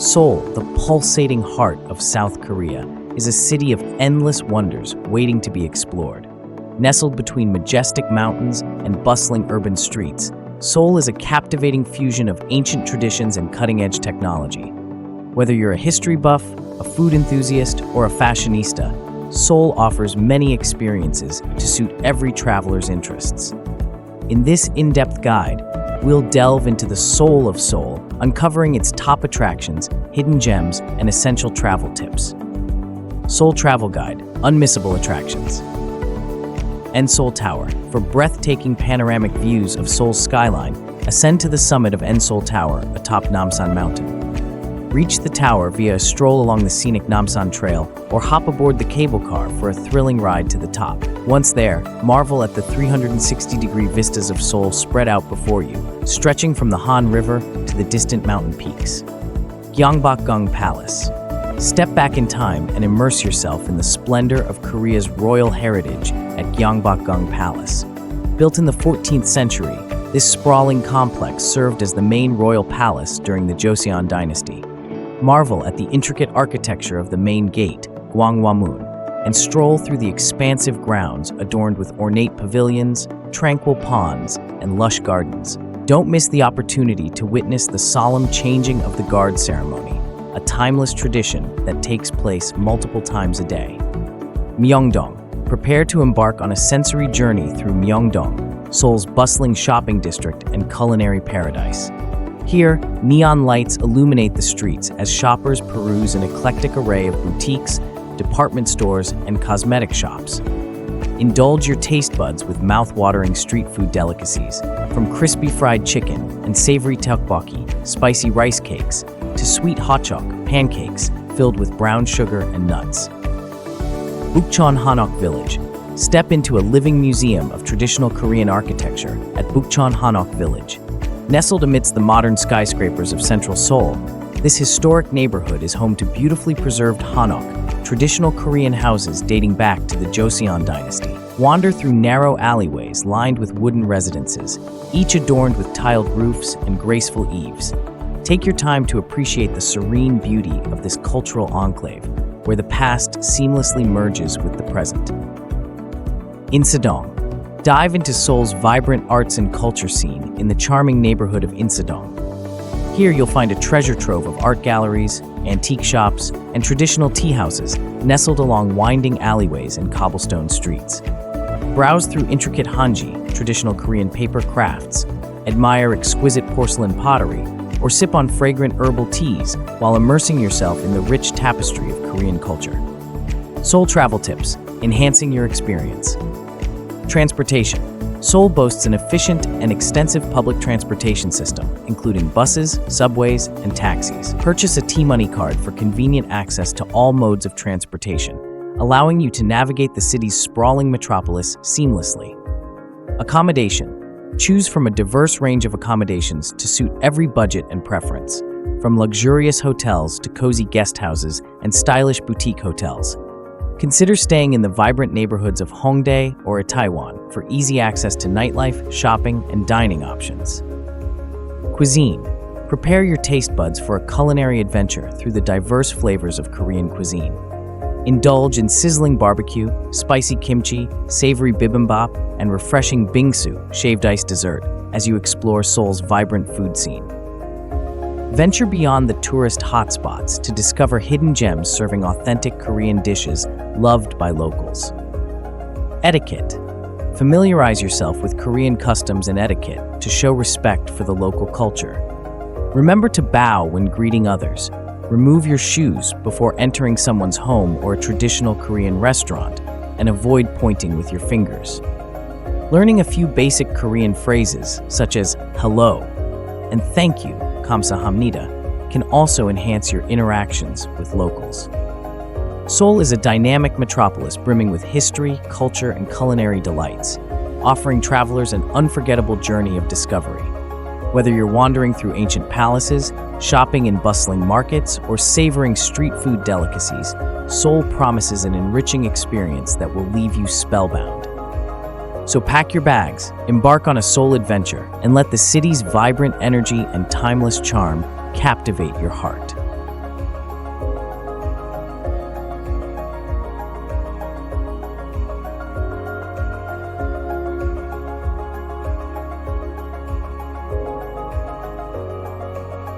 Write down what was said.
Seoul, the pulsating heart of South Korea, is a city of endless wonders waiting to be explored. Nestled between majestic mountains and bustling urban streets, Seoul is a captivating fusion of ancient traditions and cutting-edge technology. Whether you're a history buff, a food enthusiast, or a fashionista, Seoul offers many experiences to suit every traveler's interests. In this in-depth guide, we'll delve into the soul of Seoul, uncovering its top attractions, hidden gems, and essential travel tips. Seoul Travel Guide, Unmissable Attractions. Seoul Tower. For breathtaking panoramic views of Seoul's skyline, ascend to the summit of Seoul Tower atop Namsan Mountain. Reach the tower via a stroll along the scenic Namsan Trail or hop aboard the cable car for a thrilling ride to the top. Once there, marvel at the 360-degree vistas of Seoul spread out before you, stretching from the Han River to the distant mountain peaks. Gyeongbokgung Palace. Step back in time and immerse yourself in the splendor of Korea's royal heritage at Gyeongbokgung Palace. Built in the 14th century, this sprawling complex served as the main royal palace during the Joseon dynasty. Marvel at the intricate architecture of the main gate, Gwanghwamun, and stroll through the expansive grounds adorned with ornate pavilions, tranquil ponds, and lush gardens. Don't miss the opportunity to witness the solemn changing of the guard ceremony, a timeless tradition that takes place multiple times a day. Myeongdong. Prepare to embark on a sensory journey through Myeongdong, Seoul's bustling shopping district and culinary paradise. Here, neon lights illuminate the streets as shoppers peruse an eclectic array of boutiques, department stores, and cosmetic shops. Indulge your taste buds with mouth-watering street food delicacies, from crispy fried chicken and savory tteokbokki, spicy rice cakes, to sweet hotchok, pancakes filled with brown sugar and nuts. Bukchon Hanok Village. Step into a living museum of traditional Korean architecture at Bukchon Hanok Village. Nestled amidst the modern skyscrapers of central Seoul, this historic neighborhood is home to beautifully preserved hanok, traditional Korean houses dating back to the Joseon dynasty. Wander through narrow alleyways lined with wooden residences, each adorned with tiled roofs and graceful eaves. Take your time to appreciate the serene beauty of this cultural enclave, where the past seamlessly merges with the present. Insadong. Dive into Seoul's vibrant arts and culture scene in the charming neighborhood of Insadong. Here you'll find a treasure trove of art galleries, antique shops, and traditional tea houses nestled along winding alleyways and cobblestone streets. Browse through intricate hanji, traditional Korean paper crafts, admire exquisite porcelain pottery, or sip on fragrant herbal teas while immersing yourself in the rich tapestry of Korean culture. Seoul Travel Tips, enhancing your experience. Transportation. Seoul boasts an efficient and extensive public transportation system, including buses, subways, and taxis. Purchase a T-Money card for convenient access to all modes of transportation, allowing you to navigate the city's sprawling metropolis seamlessly. Accommodation. Choose from a diverse range of accommodations to suit every budget and preference, from luxurious hotels to cozy guest houses and stylish boutique hotels. Consider staying in the vibrant neighborhoods of Hongdae or Itaewon for easy access to nightlife, shopping, and dining options. Cuisine. Prepare your taste buds for a culinary adventure through the diverse flavors of Korean cuisine. Indulge in sizzling barbecue, spicy kimchi, savory bibimbap, and refreshing bingsu, shaved ice dessert, as you explore Seoul's vibrant food scene. Venture beyond the tourist hotspots to discover hidden gems serving authentic Korean dishes loved by locals. Etiquette. Familiarize yourself with Korean customs and etiquette to show respect for the local culture. Remember to bow when greeting others. Remove your shoes before entering someone's home or a traditional Korean restaurant, and avoid pointing with your fingers. Learning a few basic Korean phrases, such as hello and thank you, 감사합니다, can also enhance your interactions with locals. Seoul is a dynamic metropolis brimming with history, culture, and culinary delights, offering travelers an unforgettable journey of discovery. Whether you're wandering through ancient palaces, shopping in bustling markets, or savoring street food delicacies, Seoul promises an enriching experience that will leave you spellbound. So pack your bags, embark on a Seoul adventure, and let the city's vibrant energy and timeless charm captivate your heart.